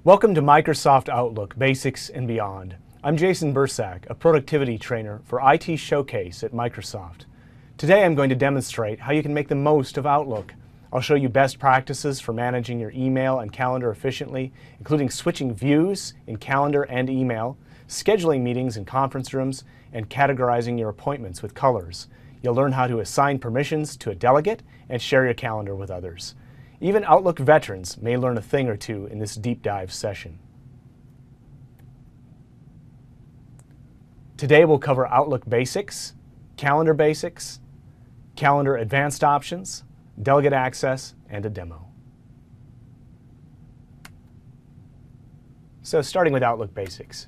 Welcome to Microsoft Outlook Basics and Beyond. I'm Jason Bursack, a productivity trainer for IT Showcase at Microsoft. Today I'm going to demonstrate how you can make the most of Outlook. I'll show you best practices for managing your email and calendar efficiently, including switching views in calendar and email, scheduling meetings in conference rooms, and categorizing your appointments with colors. You'll learn how to assign permissions to a delegate and share your calendar with others. Even Outlook veterans may learn a thing or two in this deep dive session. Today we'll cover Outlook basics, calendar advanced options, delegate access, and a demo. So starting with Outlook basics.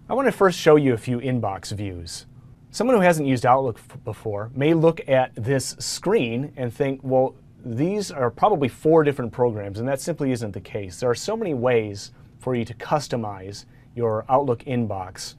I want to first show you a few inbox views. Someone who hasn't used Outlook before may look at this screen and think, well, these are probably 4 different programs, and that simply isn't the case. There are so many ways for you to customize your Outlook inbox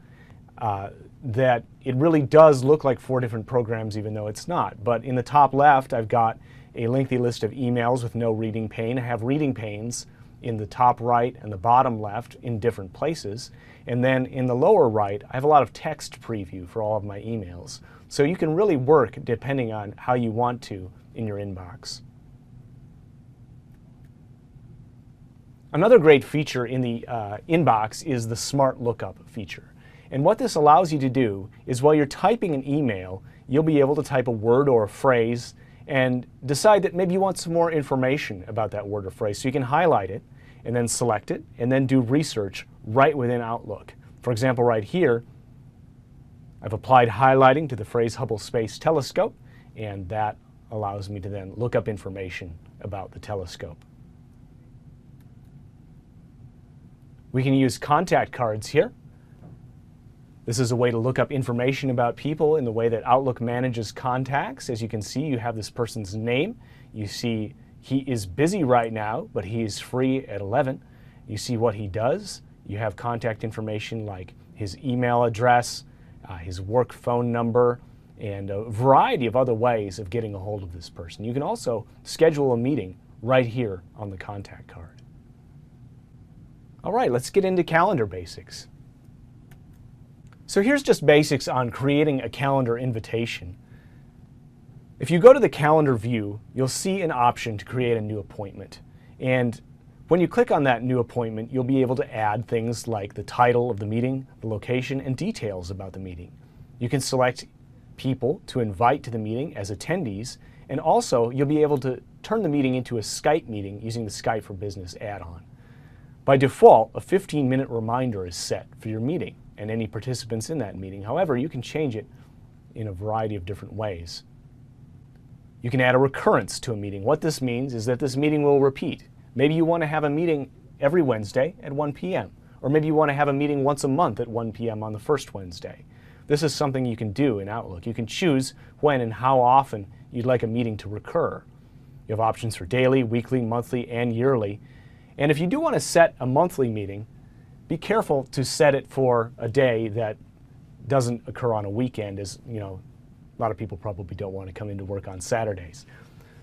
that it really does look like 4 different programs, even though it's not. But in the top left, I've got a lengthy list of emails with no reading pane. I have reading panes in the top right and the bottom left in different places. And then in the lower right, I have a lot of text preview for all of my emails. So you can really work depending on how you want to in your inbox. Another great feature in the inbox is the Smart Lookup feature. And what this allows you to do is while you're typing an email, you'll be able to type a word or a phrase and decide that maybe you want some more information about that word or phrase. So you can highlight it and then select it and then do research right within Outlook. For example, right here, I've applied highlighting to the phrase Hubble Space Telescope, and that allows me to then look up information about the telescope. We can use contact cards here. This is a way to look up information about people in the way that Outlook manages contacts. As you can see, you have this person's name. You see he is busy right now, but he is free at 11. You see what he does. You have contact information like his email address, his work phone number, and a variety of other ways of getting a hold of this person. You can also schedule a meeting right here on the contact card. All right, let's get into calendar basics. So here's just basics on creating a calendar invitation. If you go to the calendar view, you'll see an option to create a new appointment. And when you click on that new appointment, you'll be able to add things like the title of the meeting, the location, and details about the meeting. You can select people to invite to the meeting as attendees, and also you'll be able to turn the meeting into a Skype meeting using the Skype for Business add-on. By default, a 15-minute reminder is set for your meeting and any participants in that meeting. However, you can change it in a variety of different ways. You can add a recurrence to a meeting. What this means is that this meeting will repeat. Maybe you want to have a meeting every Wednesday at 1 p.m. Or maybe you want to have a meeting once a month at 1 p.m. on the first Wednesday. This is something you can do in Outlook. You can choose when and how often you'd like a meeting to recur. You have options for daily, weekly, monthly, and yearly. And if you do want to set a monthly meeting, be careful to set it for a day that doesn't occur on a weekend, as you know, a lot of people probably don't want to come into work on Saturdays.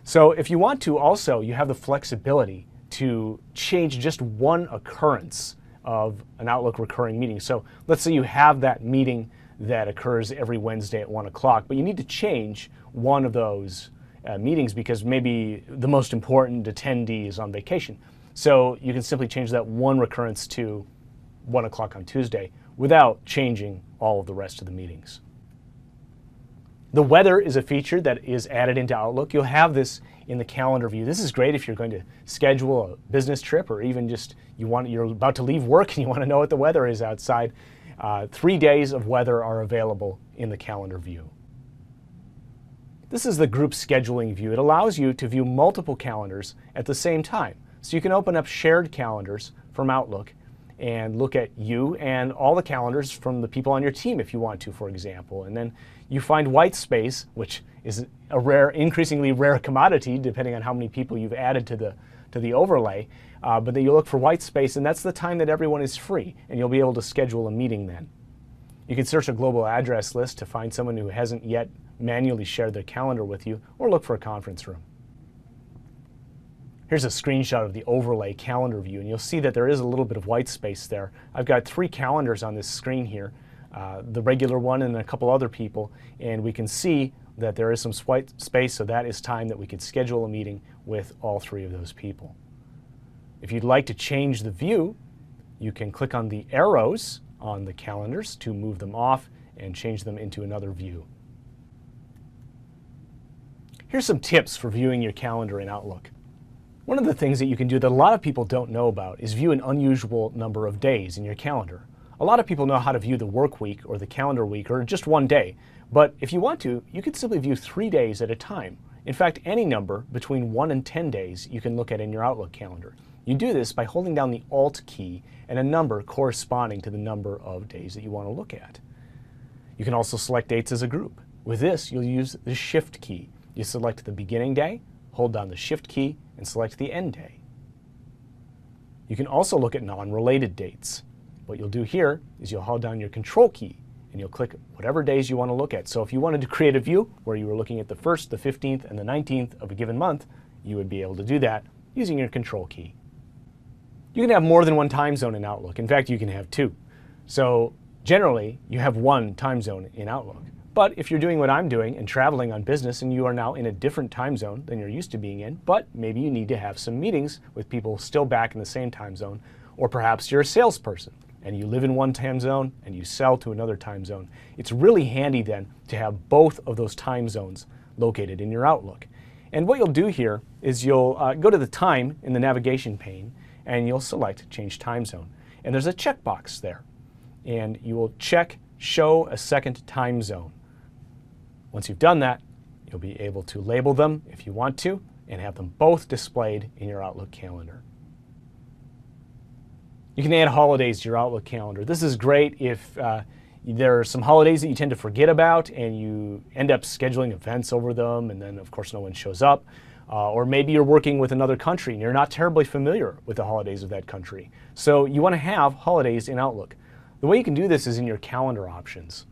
So if you want to also, you have the flexibility to change just one occurrence of an Outlook recurring meeting. So let's say you have that meeting that occurs every Wednesday at 1 o'clock, but you need to change one of those meetings because maybe the most important attendee is on vacation. So you can simply change that one recurrence to 1 o'clock on Tuesday without changing all of the rest of the meetings. The weather is a feature that is added into Outlook. You'll have this in the calendar view. This is great if you're going to schedule a business trip or even just you're about to leave work and you want to know what the weather is outside. 3 days of weather are available in the calendar view. This is the group scheduling view. It allows you to view multiple calendars at the same time. So you can open up shared calendars from Outlook and look at you and all the calendars from the people on your team if you want to, for example. And then you find white space, which is a increasingly rare commodity depending on how many people you've added to the overlay. But then you look for white space, and that's the time that everyone is free, and you'll be able to schedule a meeting then. You can search a global address list to find someone who hasn't yet manually shared their calendar with you, or look for a conference room. Here's a screenshot of the overlay calendar view, and you'll see that there is a little bit of white space there. I've got 3 calendars on this screen here, the regular one and a couple other people, and we can see that there is some white space, so that is time that we could schedule a meeting with all 3 of those people. If you'd like to change the view, you can click on the arrows on the calendars to move them off and change them into another view. Here's some tips for viewing your calendar in Outlook. One of the things that you can do that a lot of people don't know about is view an unusual number of days in your calendar. A lot of people know how to view the work week or the calendar week or just one day, but if you want to, you could simply view 3 days at a time. In fact, any number between 1 and 10 days you can look at in your Outlook calendar. You do this by holding down the Alt key and a number corresponding to the number of days that you want to look at. You can also select dates as a group. With this, you'll use the Shift key. You select the beginning day, hold down the Shift key, and select the end day. You can also look at non-related dates. What you'll do here is you'll hold down your Control key and you'll click whatever days you want to look at. So if you wanted to create a view where you were looking at the 1st, the 15th, and the 19th of a given month, you would be able to do that using your Control key. You can have more than one time zone in Outlook. In fact, you can have 2. So generally, you have 1 time zone in Outlook. But if you're doing what I'm doing and traveling on business and you are now in a different time zone than you're used to being in, but maybe you need to have some meetings with people still back in the same time zone, or perhaps you're a salesperson and you live in one time zone and you sell to another time zone, it's really handy then to have both of those time zones located in your Outlook. And what you'll do here is you'll go to the time in the navigation pane and you'll select Change Time Zone. And there's a checkbox there. And you will check Show a Second Time Zone. Once you've done that, you'll be able to label them if you want to and have them both displayed in your Outlook calendar. You can add holidays to your Outlook calendar. This is great if there are some holidays that you tend to forget about and you end up scheduling events over them and then of course no one shows up. Or maybe you're working with another country and you're not terribly familiar with the holidays of that country. So you want to have holidays in Outlook. The way you can do this is in your calendar options.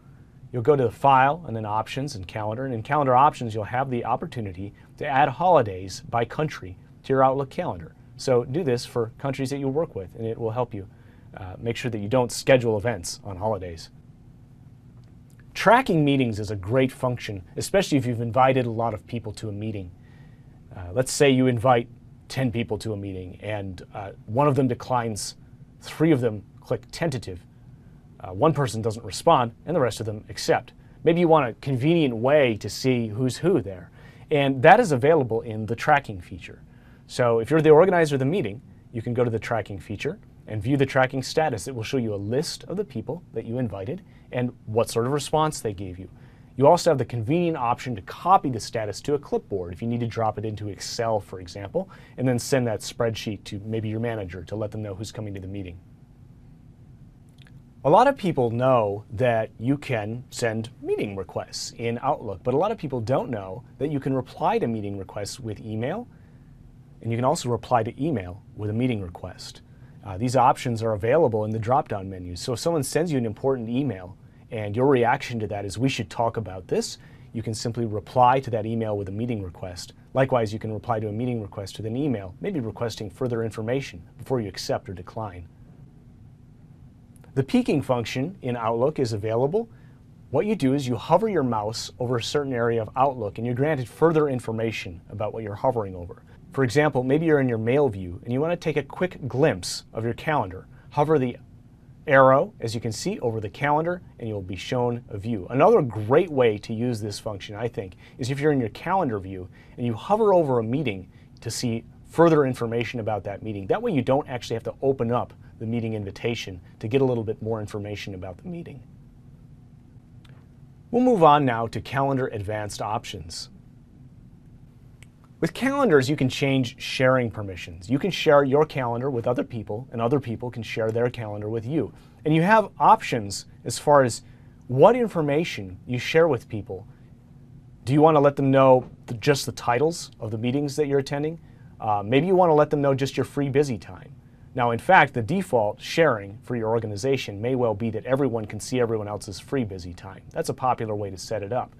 You'll go to the File and then Options and Calendar, and in Calendar Options you'll have the opportunity to add holidays by country to your Outlook calendar. So do this for countries that you work with and it will help you make sure that you don't schedule events on holidays. Tracking meetings is a great function, especially if you've invited a lot of people to a meeting. Let's say you invite 10 people to a meeting and 1 of them declines, 3 of them click tentative, 1 person doesn't respond, and the rest of them accept. Maybe you want a convenient way to see who's who there. And that is available in the tracking feature. So if you're the organizer of the meeting, you can go to the tracking feature and view the tracking status. It will show you a list of the people that you invited and what sort of response they gave you. You also have the convenient option to copy the status to a clipboard if you need to drop it into Excel, for example, and then send that spreadsheet to maybe your manager to let them know who's coming to the meeting. A lot of people know that you can send meeting requests in Outlook, but a lot of people don't know that you can reply to meeting requests with email, and you can also reply to email with a meeting request. These options are available in the drop-down menu. So if someone sends you an important email and your reaction to that is, we should talk about this, you can simply reply to that email with a meeting request. Likewise, you can reply to a meeting request with an email, maybe requesting further information before you accept or decline. The peeking function in Outlook is available. What you do is you hover your mouse over a certain area of Outlook and you're granted further information about what you're hovering over. For example, maybe you're in your mail view and you want to take a quick glimpse of your calendar. Hover the arrow, as you can see, over the calendar and you'll be shown a view. Another great way to use this function, I think, is if you're in your calendar view and you hover over a meeting to see further information about that meeting. That way you don't actually have to open up the meeting invitation to get a little bit more information about the meeting. We'll move on now to Calendar Advanced Options. With calendars, you can change sharing permissions. You can share your calendar with other people, and other people can share their calendar with you. And you have options as far as what information you share with people. Do you want to let them know just the titles of the meetings that you're attending? Maybe you want to let them know just your free busy time. Now, in fact, the default sharing for your organization may well be that everyone can see everyone else's free busy time. That's a popular way to set it up.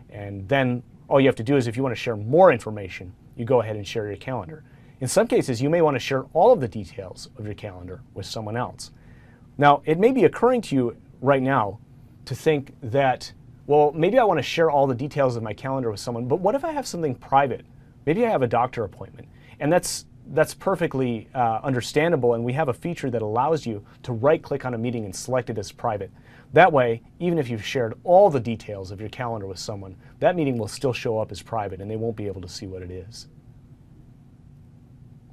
And then all you have to do is, if you want to share more information, you go ahead and share your calendar. In some cases, you may want to share all of the details of your calendar with someone else. Now, it may be occurring to you right now to think that, well, maybe I want to share all the details of my calendar with someone, but what if I have something private? Maybe I have a doctor appointment. And that's perfectly understandable, and we have a feature that allows you to right-click on a meeting and select it as private. That way, even if you've shared all the details of your calendar with someone, that meeting will still show up as private and they won't be able to see what it is.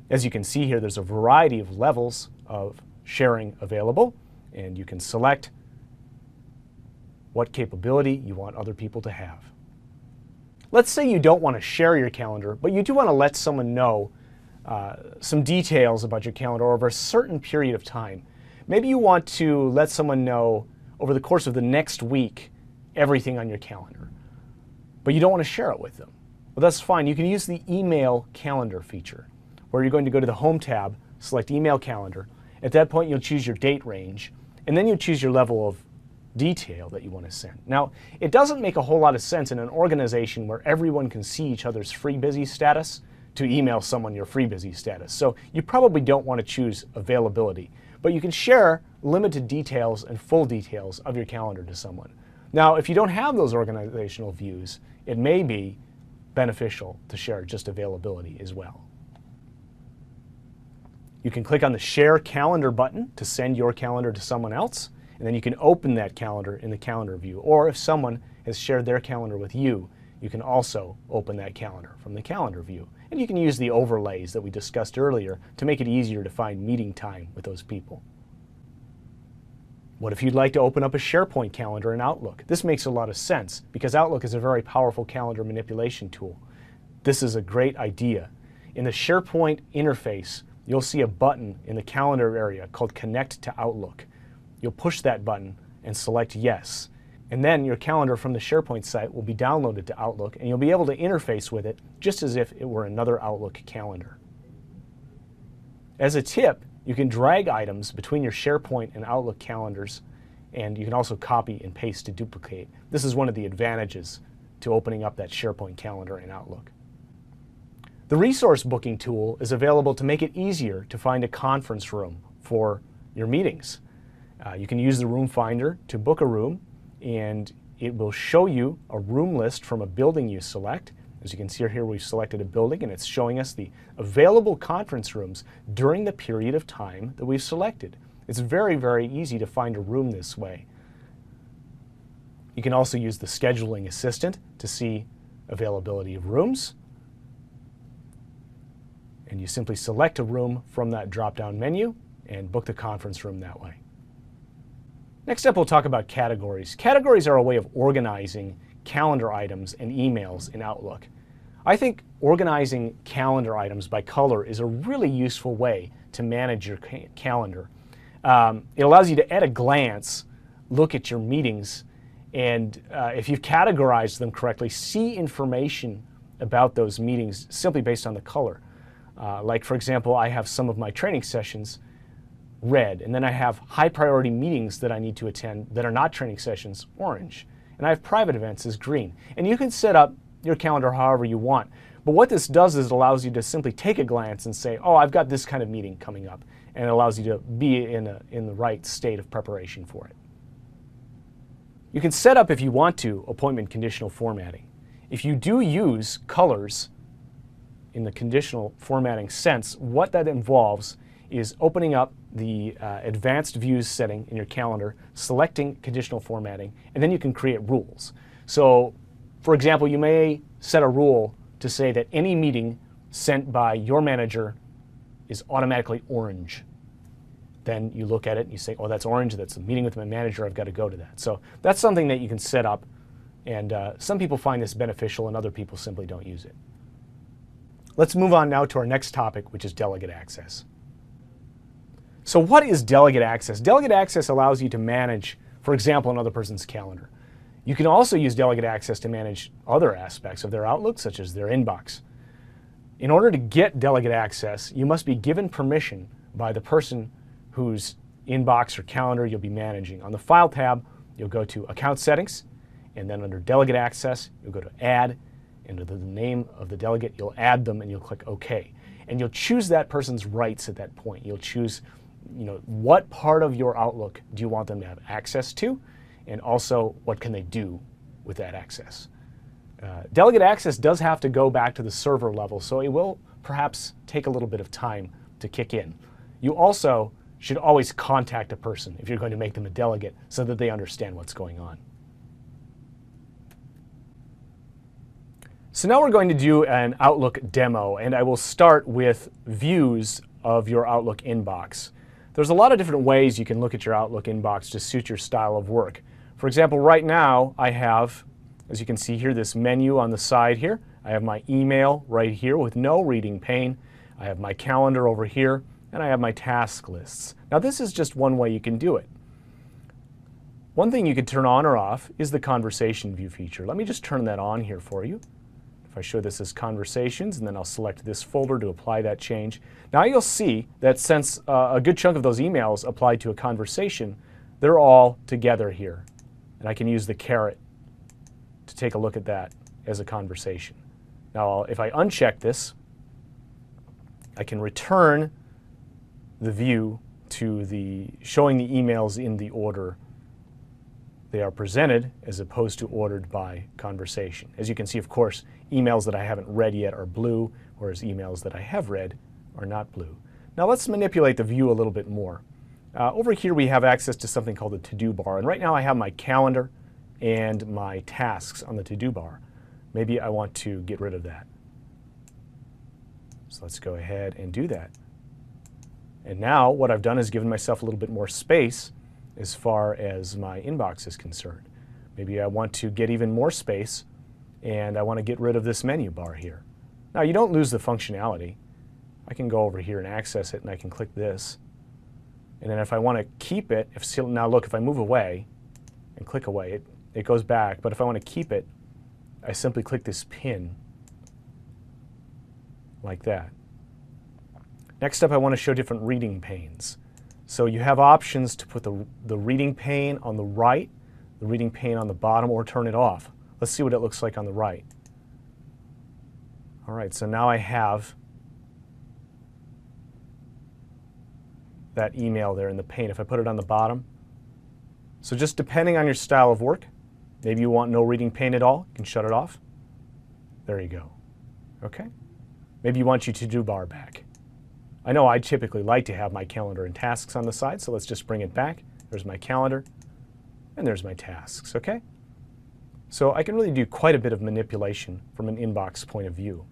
As you can see here, there's a variety of levels of sharing available, and you can select what capability you want other people to have. Let's say you don't want to share your calendar, but you do want to let someone know some details about your calendar over a certain period of time. Maybe you want to let someone know over the course of the next week everything on your calendar, but you don't want to share it with them. Well, that's fine. You can use the email calendar feature, where you're going to go to the Home tab, select Email Calendar. At that point, you'll choose your date range, and then you choose your level of detail that you want to send. Now, it doesn't make a whole lot of sense in an organization where everyone can see each other's free busy status to email someone your free busy status. So you probably don't want to choose availability, but you can share limited details and full details of your calendar to someone. Now, if you don't have those organizational views, it may be beneficial to share just availability as well. You can click on the Share Calendar button to send your calendar to someone else, and then you can open that calendar in the calendar view. Or if someone has shared their calendar with you, you can also open that calendar from the calendar view. And you can use the overlays that we discussed earlier to make it easier to find meeting time with those people. What if you'd like to open up a SharePoint calendar in Outlook? This makes a lot of sense because Outlook is a very powerful calendar manipulation tool. This is a great idea. In the SharePoint interface, you'll see a button in the calendar area called Connect to Outlook. You'll push that button and select Yes. And then your calendar from the SharePoint site will be downloaded to Outlook, and you'll be able to interface with it just as if it were another Outlook calendar. As a tip, you can drag items between your SharePoint and Outlook calendars, and you can also copy and paste to duplicate. This is one of the advantages to opening up that SharePoint calendar in Outlook. The resource booking tool is available to make it easier to find a conference room for your meetings. You can use the Room Finder to book a room, and it will show you a room list from a building you select. As you can see here, we've selected a building, and it's showing us the available conference rooms during the period of time that we've selected. It's very, very easy to find a room this way. You can also use the scheduling assistant to see availability of rooms. And you simply select a room from that drop-down menu and book the conference room that way. Next up, we'll talk about categories. Categories are a way of organizing calendar items and emails in Outlook. I think organizing calendar items by color is a really useful way to manage your calendar. It allows you to, at a glance, look at your meetings, and if you've categorized them correctly, see information about those meetings simply based on the color. Like, for example, I have some of my training sessions red, and then I have high priority meetings that I need to attend that are not training sessions orange, and I have private events as green. And you can set up your calendar however you want, but what this does is it allows you to simply take a glance and say, oh, I've got this kind of meeting coming up, and it allows you to be in the right state of preparation for it. You can set up, if you want to, appointment conditional formatting. If you do use colors in the conditional formatting sense, what that involves is opening up the advanced views setting in your calendar, selecting conditional formatting, and then you can create rules. So, for example, you may set a rule to say that any meeting sent by your manager is automatically orange. Then you look at it and you say, oh, that's orange, that's a meeting with my manager, I've got to go to that. So that's something that you can set up, and some people find this beneficial and other people simply don't use it. Let's move on now to our next topic, which is delegate access. So what is delegate access? Delegate access allows you to manage, for example, another person's calendar. You can also use delegate access to manage other aspects of their Outlook, such as their inbox. In order to get delegate access, you must be given permission by the person whose inbox or calendar you'll be managing. On the File tab, you'll go to Account Settings, and then under Delegate Access, you'll go to Add, and under the name of the delegate, you'll add them and you'll click OK. And you'll choose that person's rights at that point. You'll choose, what part of your Outlook do you want them to have access to, and also what can they do with that access. Delegate access does have to go back to the server level, so it will perhaps take a little bit of time to kick in. You also should always contact a person if you're going to make them a delegate so that they understand what's going on. So now we're going to do an Outlook demo, and I will start with views of your Outlook inbox. There's a lot of different ways you can look at your Outlook inbox to suit your style of work. For example, right now I have, as you can see here, this menu on the side here. I have my email right here with no reading pane. I have my calendar over here, and I have my task lists. Now this is just one way you can do it. One thing you could turn on or off is the conversation view feature. Let me just turn that on here for you. If I show this as conversations, and then I'll select this folder to apply that change. Now you'll see that since a good chunk of those emails applied to a conversation, they're all together here. And I can use the caret to take a look at that as a conversation. Now if I uncheck this, I can return the view to showing the emails in the order they are presented as opposed to ordered by conversation. As you can see, of course, emails that I haven't read yet are blue, whereas emails that I have read are not blue. Now let's manipulate the view a little bit more. Over here we have access to something called the to-do bar, and right now I have my calendar and my tasks on the to-do bar. Maybe I want to get rid of that. So let's go ahead and do that. And now what I've done is given myself a little bit more space as far as my inbox is concerned. Maybe I want to get even more space, and I want to get rid of this menu bar here. Now you don't lose the functionality. I can go over here and access it, and I can click this. And then if I want to keep it, now look, if I move away and click away, it goes back. But if I want to keep it, I simply click this pin like that. Next up, I want to show different reading panes. So you have options to put the reading pane on the right, the reading pane on the bottom, or turn it off. Let's see what it looks like on the right. All right, so now I have that email there in the pane. If I put it on the bottom, so just depending on your style of work, maybe you want no reading pane at all, you can shut it off. There you go. Okay? Maybe you want your to-do bar back. I know I typically like to have my calendar and tasks on the side, so let's just bring it back. There's my calendar, and there's my tasks, okay? So I can really do quite a bit of manipulation from an inbox point of view.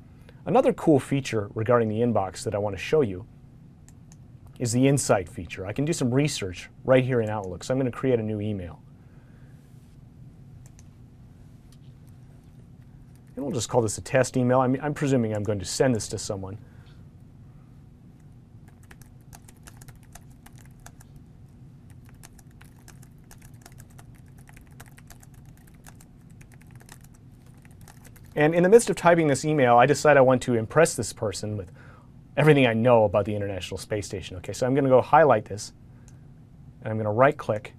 Another cool feature regarding the inbox that I want to show you is the Insight feature. I can do some research right here in Outlook, so I'm going to create a new email. And we'll just call this a test email. I'm presuming I'm going to send this to someone. And in the midst of typing this email, I decide I want to impress this person with everything I know about the International Space Station. Okay, so I'm going to go highlight this, and I'm going to right-click,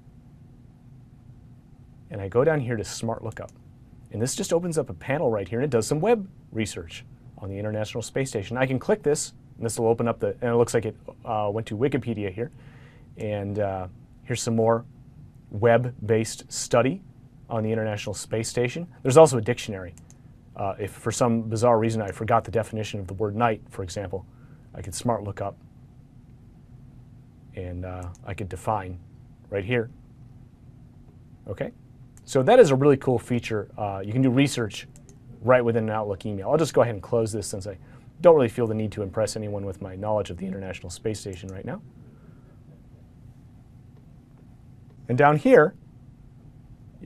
and I go down here to Smart Lookup. And this just opens up a panel right here, and it does some web research on the International Space Station. I can click this, and this will open up and it looks like it went to Wikipedia here. And here's some more web-based study on the International Space Station. There's also a dictionary. If for some bizarre reason I forgot the definition of the word night, for example, I could Smart Look up, and I could define right here. Okay? So that is a really cool feature. You can do research right within an Outlook email. I'll just go ahead and close this since I don't really feel the need to impress anyone with my knowledge of the International Space Station right now. And down here,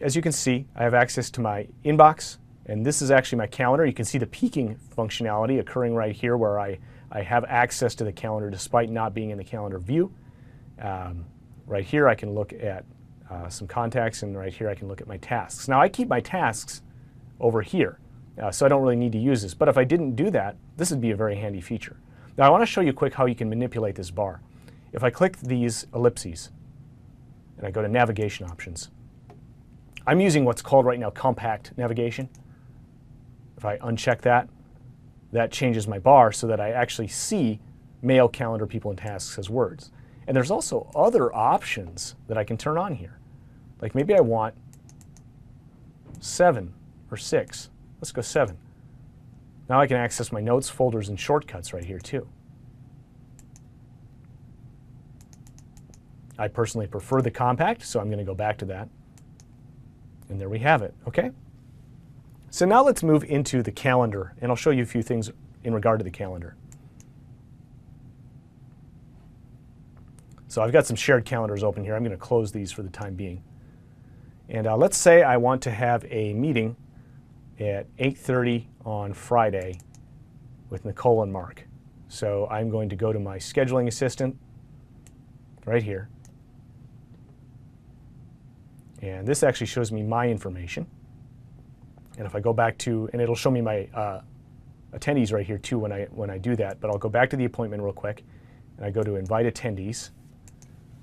as you can see, I have access to my inbox. And this is actually my calendar. You can see the peeking functionality occurring right here where I have access to the calendar despite not being in the calendar view. Right here I can look at some contacts, and right here I can look at my tasks. Now I keep my tasks over here, so I don't really need to use this. But if I didn't do that, this would be a very handy feature. Now I want to show you quick how you can manipulate this bar. If I click these ellipses and I go to navigation options, I'm using what's called right now compact navigation. If I uncheck that, that changes my bar so that I actually see mail, calendar, people, and tasks as words. And there's also other options that I can turn on here. Like maybe I want 7 or 6. Let's go 7. Now I can access my notes, folders, and shortcuts right here too. I personally prefer the compact, so I'm going to go back to that. And there we have it, okay? So now let's move into the calendar, and I'll show you a few things in regard to the calendar. So I've got some shared calendars open here. I'm going to close these for the time being. And let's say I want to have a meeting at 8:30 on Friday with Nicole and Mark. So I'm going to go to my scheduling assistant right here. And this actually shows me my information. And if I go back to, and it'll show me my attendees right here too when I do that, but I'll go back to the appointment real quick, and I go to invite attendees.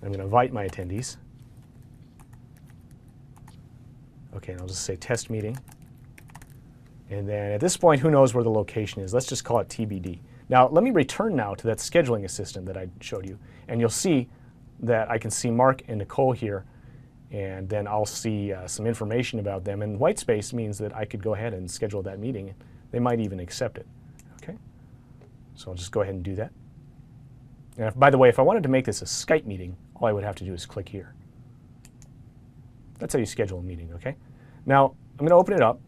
I'm going to invite my attendees. Okay, and I'll just say test meeting. And then at this point, who knows where the location is? Let's just call it TBD. Now, let me return now to that scheduling assistant that I showed you, and you'll see that I can see Mark and Nicole here, and then I'll see some information about them. And white space means that I could go ahead and schedule that meeting. They might even accept it. Okay, so I'll just go ahead and do that. And by the way, if I wanted to make this a Skype meeting, all I would have to do is click here. That's how you schedule a meeting, okay? Now, I'm going to open it up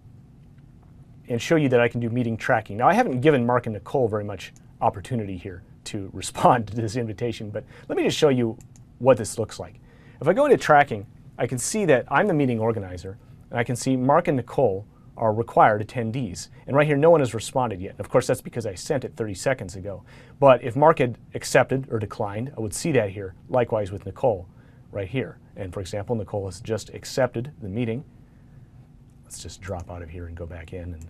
and show you that I can do meeting tracking. Now, I haven't given Mark and Nicole very much opportunity here to respond to this invitation, but let me just show you what this looks like. If I go into tracking, I can see that I'm the meeting organizer, and I can see Mark and Nicole are required attendees. And right here, no one has responded yet. And of course, that's because I sent it 30 seconds ago. But if Mark had accepted or declined, I would see that here. Likewise with Nicole right here. And for example, Nicole has just accepted the meeting. Let's just drop out of here and go back in. And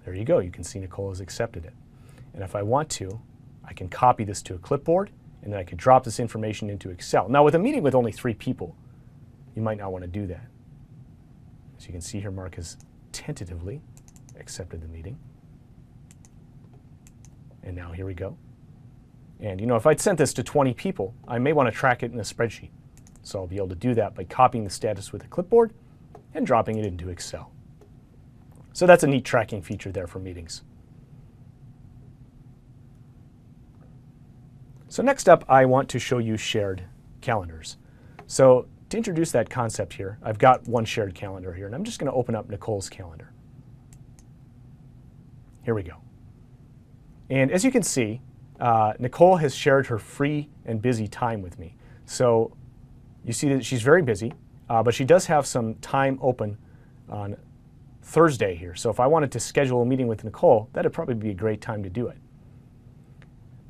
there you go. You can see Nicole has accepted it. And if I want to, I can copy this to a clipboard, and then I could drop this information into Excel. Now, with a meeting with only 3 people, you might not want to do that. As you can see here, Mark has tentatively accepted the meeting. And now here we go. And you know, if I'd sent this to 20 people, I may want to track it in a spreadsheet. So I'll be able to do that by copying the status with a clipboard and dropping it into Excel. So that's a neat tracking feature there for meetings. So next up, I want to show you shared calendars. So to introduce that concept here, I've got one shared calendar here, and I'm just going to open up Nicole's calendar. Here we go. And as you can see, Nicole has shared her free and busy time with me. So you see that she's very busy, but she does have some time open on Thursday here. So if I wanted to schedule a meeting with Nicole, that'd probably be a great time to do it.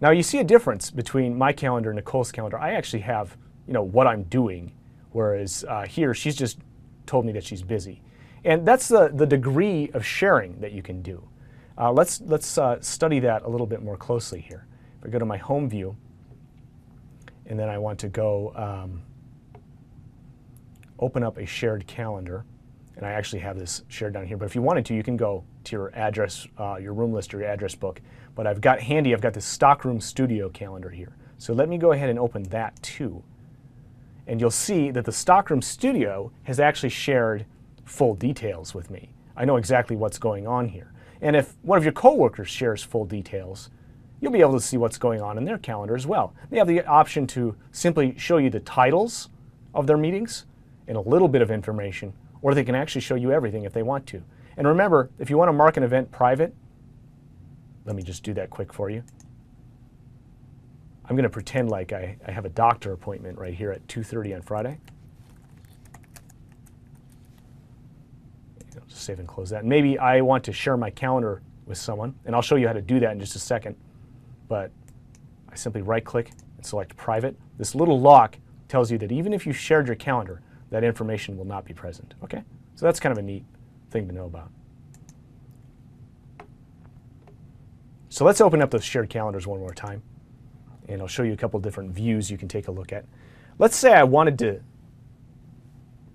Now you see a difference between my calendar and Nicole's calendar. I actually have, what I'm doing, whereas here she's just told me that she's busy. And that's the degree of sharing that you can do. Let's study that a little bit more closely here. If I go to my home view, and then I want to go open up a shared calendar, and I actually have this shared down here, but if you wanted to, you can go to your address, your room list or your address book. But I've got this Stockroom Studio calendar here. So let me go ahead and open that too. And you'll see that the Stockroom Studio has actually shared full details with me. I know exactly what's going on here. And if one of your coworkers shares full details, you'll be able to see what's going on in their calendar as well. They have the option to simply show you the titles of their meetings and a little bit of information, or they can actually show you everything if they want to. And remember, if you want to mark an event private, let me just do that quick for you. I'm going to pretend like I have a doctor appointment right here at 2:30 on Friday. I'll just save and close that. And maybe I want to share my calendar with someone, and I'll show you how to do that in just a second. But I simply right-click and select Private. This little lock tells you that even if you shared your calendar, that information will not be present. Okay? So that's kind of a neat thing to know about. So let's open up those shared calendars one more time, and I'll show you a couple different views you can take a look at. Let's say I wanted to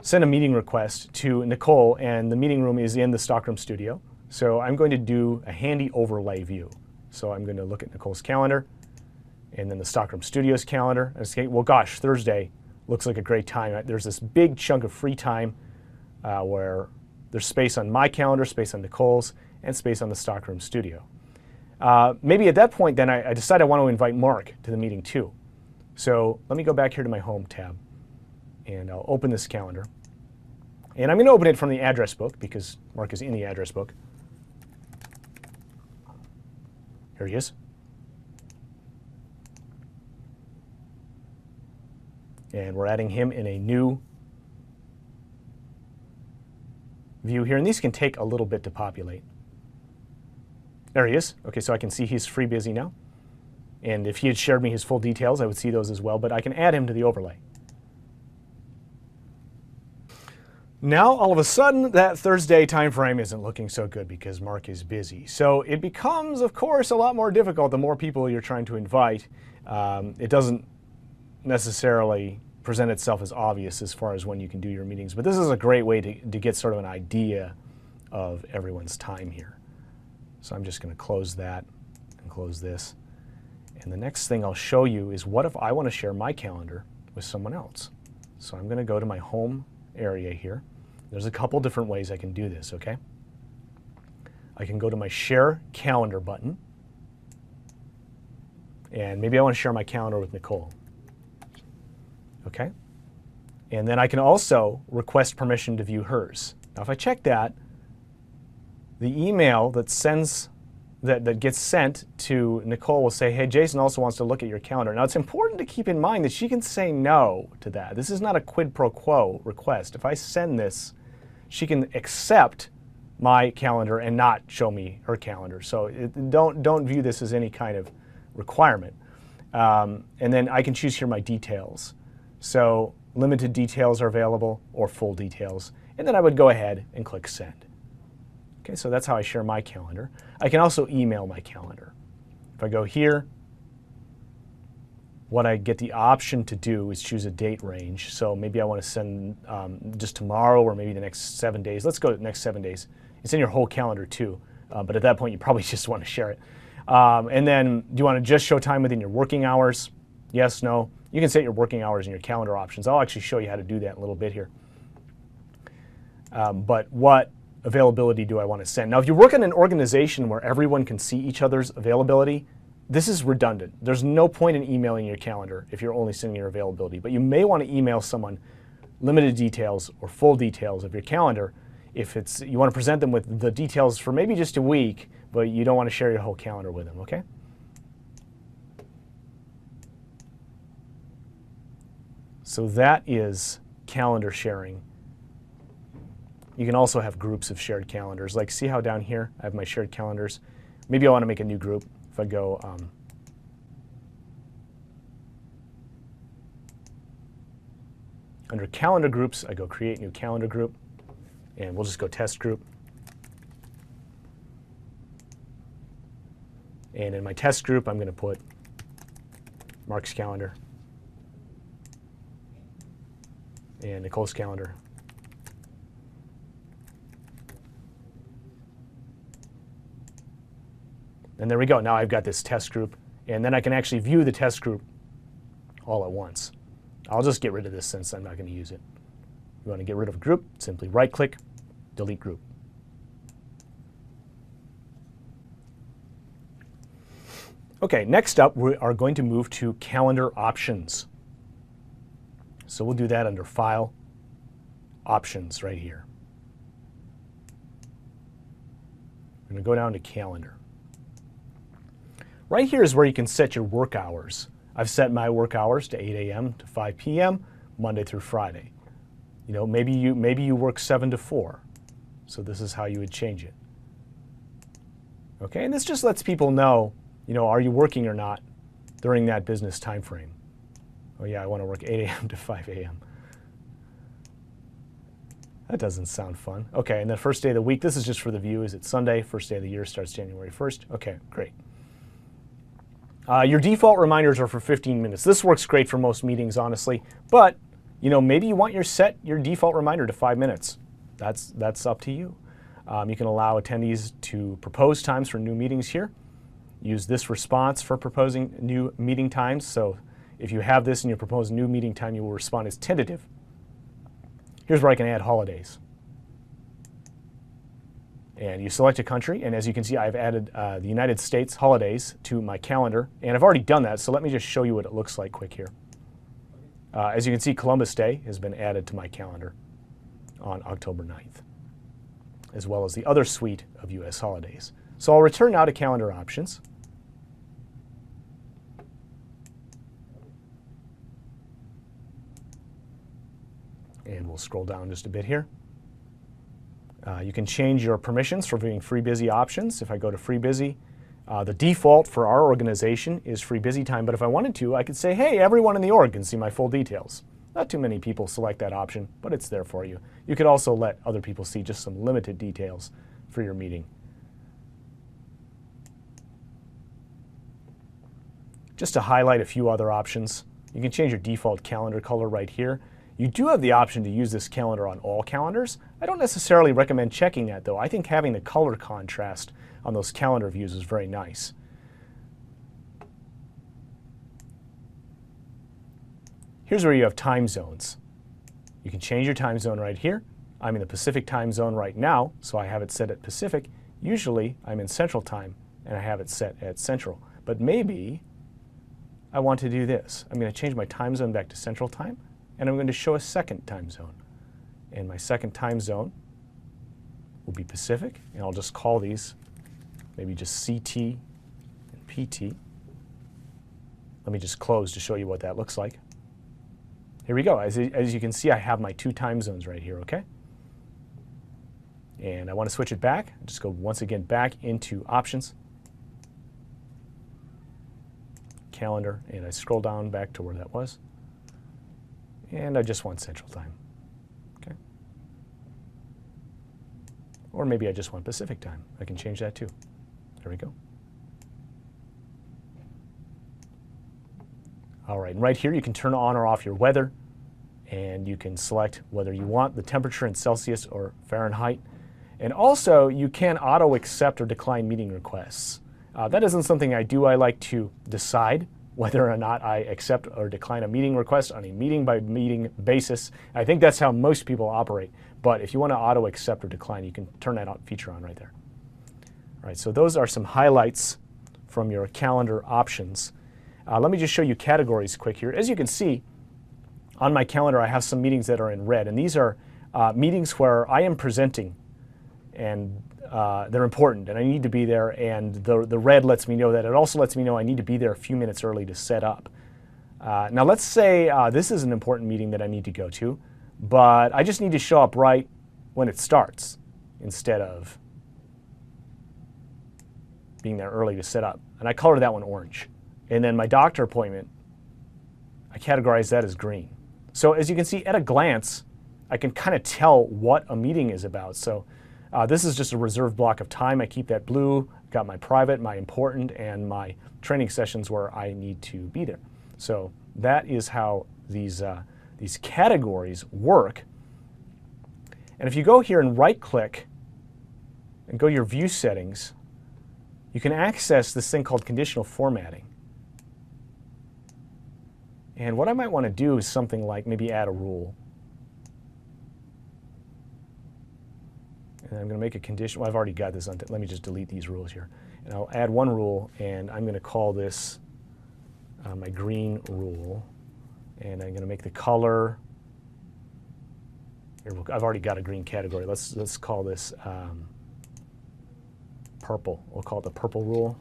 send a meeting request to Nicole, and the meeting room is in the Stockroom studio. So I'm going to do a handy overlay view. So I'm going to look at Nicole's calendar and then the Stockroom Studios calendar and say, well, gosh, Thursday looks like a great time. There's this big chunk of free time where there's space on my calendar, space on Nicole's, and space on the Stockroom studio. Maybe at that point, then I decide I want to invite Mark to the meeting too. So let me go back here to my Home tab, and I'll open this calendar. And I'm going to open it from the address book because Mark is in the address book. Here he is. And we're adding him in a new view here. And these can take a little bit to populate. There he is. Okay, so I can see he's free busy now. And if he had shared me his full details, I would see those as well. But I can add him to the overlay. Now, all of a sudden, that Thursday time frame isn't looking so good because Mark is busy. So it becomes, of course, a lot more difficult the more people you're trying to invite. It doesn't necessarily present itself as obvious as far as when you can do your meetings. But this is a great way to get sort of an idea of everyone's time here. So I'm just going to close that and close this. And the next thing I'll show you is what if I want to share my calendar with someone else. So I'm going to go to my home area here. There's a couple different ways I can do this, okay? I can go to my Share Calendar button. And maybe I want to share my calendar with Nicole. Okay? And then I can also request permission to view hers. Now if I check that, the email that gets sent to Nicole will say, hey, Jason also wants to look at your calendar. Now it's important to keep in mind that she can say no to that. This is not a quid pro quo request. If I send this, she can accept my calendar and not show me her calendar. So don't view this as any kind of requirement. And then I can choose here my details. So limited details are available or full details. And then I would go ahead and click send. Okay, so that's how I share my calendar. I can also email my calendar. If I go here, what I get the option to do is choose a date range. So maybe I want to send just tomorrow or maybe the next 7 days. Let's go to the next 7 days. It's in your whole calendar too, but at that point you probably just want to share it. And then do you want to just show time within your working hours? Yes, no. You can set your working hours in your calendar options. I'll actually show you how to do that in a little bit here. But what availability do I want to send? Now, if you work in an organization where everyone can see each other's availability, this is redundant. There's no point in emailing your calendar if you're only sending your availability. But you may want to email someone limited details or full details of your calendar if you want to present them with the details for maybe just a week, but you don't want to share your whole calendar with them, okay? So that is calendar sharing. You can also have groups of shared calendars. Like, see how down here I have my shared calendars? Maybe I want to make a new group. If I go under calendar groups, I go create new calendar group, and we'll just go test group. And in my test group, I'm going to put Mark's calendar and Nicole's calendar. And there we go. Now I've got this test group, and then I can actually view the test group all at once. I'll just get rid of this since I'm not going to use it. You want to get rid of a group, simply right-click, delete group. Okay, next up, we are going to move to calendar options. So we'll do that under File, Options right here. I'm going to go down to Calendar. Right here is where you can set your work hours. I've set my work hours to 8 a.m. to 5 p.m. Monday through Friday. You know, maybe you work 7 to 4. So this is how you would change it. Okay, and this just lets people know, you know, are you working or not during that business time frame. Oh yeah, I want to work 8 a.m. to 5 a.m. That doesn't sound fun. Okay, and the first day of the week, this is just for the view. Is it Sunday? First day of the year starts January 1st. Okay, great. Your default reminders are for 15 minutes. This works great for most meetings, honestly, but maybe you want set your default reminder to 5 minutes. That's up to you. You can allow attendees to propose times for new meetings here. Use this response for proposing new meeting times. So if you have this and you propose a new meeting time, you will respond as tentative. Here's where I can add holidays. And you select a country, and as you can see, I've added the United States holidays to my calendar, and I've already done that, so let me just show you what it looks like quick here. As you can see, Columbus Day has been added to my calendar on October 9th, as well as the other suite of US holidays. So I'll return now to calendar options. And we'll scroll down just a bit here. You can change your permissions for viewing FreeBusy options. If I go to FreeBusy, the default for our organization is FreeBusy time, but if I wanted to, I could say, hey, everyone in the org can see my full details. Not too many people select that option, but it's there for you. You could also let other people see just some limited details for your meeting. Just to highlight a few other options, you can change your default calendar color right here. You do have the option to use this calendar on all calendars. I don't necessarily recommend checking that though. I think having the color contrast on those calendar views is very nice. Here's where you have time zones. You can change your time zone right here. I'm in the Pacific time zone right now, so I have it set at Pacific. Usually I'm in Central time and I have it set at Central. But maybe I want to do this. I'm going to change my time zone back to Central time, and I'm going to show a second time zone. And my second time zone will be Pacific, and I'll just call these maybe just CT and PT. Let me just close to show you what that looks like. Here we go. As you can see, I have my 2 time zones right here, okay? And I want to switch it back. Just go once again back into Options, Calendar, and I scroll down back to where that was. And I just want Central time, okay? Or maybe I just want Pacific time. I can change that too. There we go. All right, and right here you can turn on or off your weather, and you can select whether you want the temperature in Celsius or Fahrenheit. And also, you can auto accept or decline meeting requests. That isn't something I do. I like to decide whether or not I accept or decline a meeting request on a meeting-by-meeting basis. I think that's how most people operate. But if you want to auto accept or decline, you can turn that feature on right there. All right, so those are some highlights from your calendar options. Let me just show you categories quick here. As you can see, on my calendar I have some meetings that are in red, and these are meetings where I am presenting, and they're important and I need to be there, and the red lets me know that. It also lets me know I need to be there a few minutes early to set up. Now let's say this is an important meeting that I need to go to, but I just need to show up right when it starts instead of being there early to set up. And I color that one orange. And then my doctor appointment, I categorize that as green. So as you can see, at a glance, I can kind of tell what a meeting is about. So this is just a reserved block of time. I keep that blue, got my private, my important, and my training sessions where I need to be there. So that is how these categories work. And if you go here and right-click and go to your view settings, you can access this thing called conditional formatting. And what I might want to do is something like maybe add a rule. And I'm going to make a condition. Well, I've already got this on. Let me just delete these rules here. And I'll add one rule, and I'm going to call this my green rule. And I'm going to make the color. Here, I've already got a green category. Let's call this purple. We'll call it the purple rule.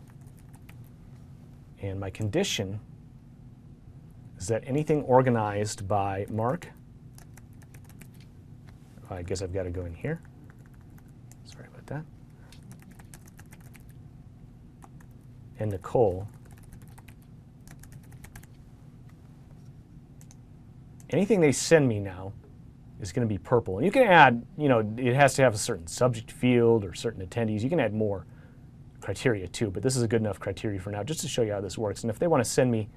And my condition is that anything organized by Mark, I guess I've got to go in here. Sorry about that. And Nicole, anything they send me now is going to be purple. And you can add, it has to have a certain subject field or certain attendees. You can add more criteria too, but this is a good enough criteria for now just to show you how this works. And if they want to send me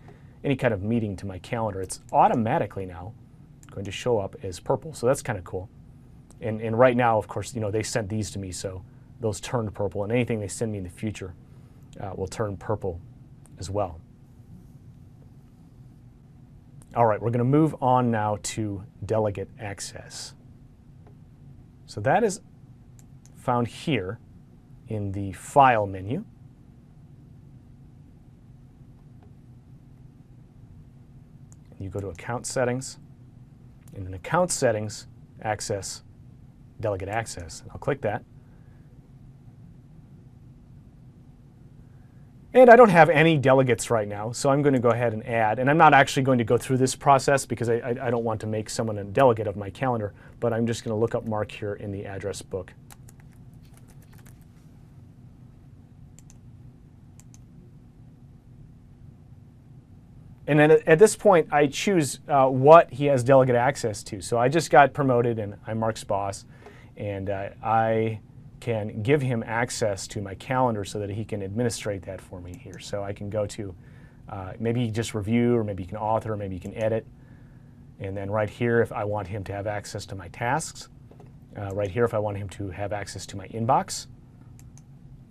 any kind of meeting to my calendar, it's automatically now going to show up as purple. So that's kind of cool. And right now, of course, they sent these to me, so those turned purple, and anything they send me in the future will turn purple as well. All right, we're going to move on now to delegate access. So that is found here in the File menu. You go to Account Settings, and in Account Settings, Access, Delegate Access. I'll click that. And I don't have any delegates right now, so I'm going to go ahead and add. And I'm not actually going to go through this process because I don't want to make someone a delegate of my calendar, but I'm just going to look up Mark here in the address book. And then at this point, I choose what he has delegate access to. So I just got promoted, and I'm Mark's boss, and I can give him access to my calendar so that he can administrate that for me here. So I can go to maybe just review, or maybe you can author, or maybe you can edit. And then right here, if I want him to have access to my tasks, right here, if I want him to have access to my inbox,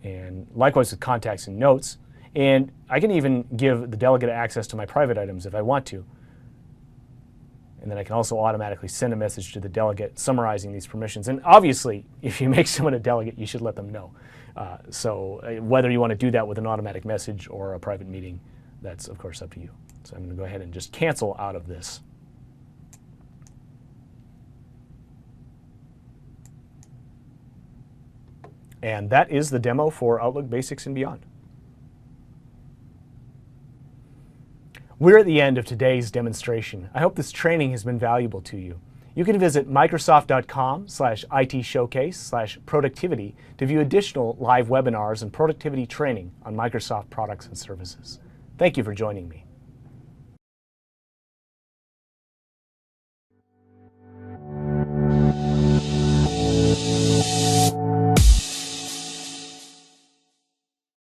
and likewise with contacts and notes. And I can even give the delegate access to my private items if I want to. And then I can also automatically send a message to the delegate summarizing these permissions. And obviously, if you make someone a delegate, you should let them know. So whether you want to do that with an automatic message or a private meeting, that's of course up to you. So I'm going to go ahead and just cancel out of this. And that is the demo for Outlook Basics and Beyond. We're at the end of today's demonstration. I hope this training has been valuable to you. You can visit Microsoft.com/ITshowcase/productivity to view additional live webinars and productivity training on Microsoft products and services. Thank you for joining me.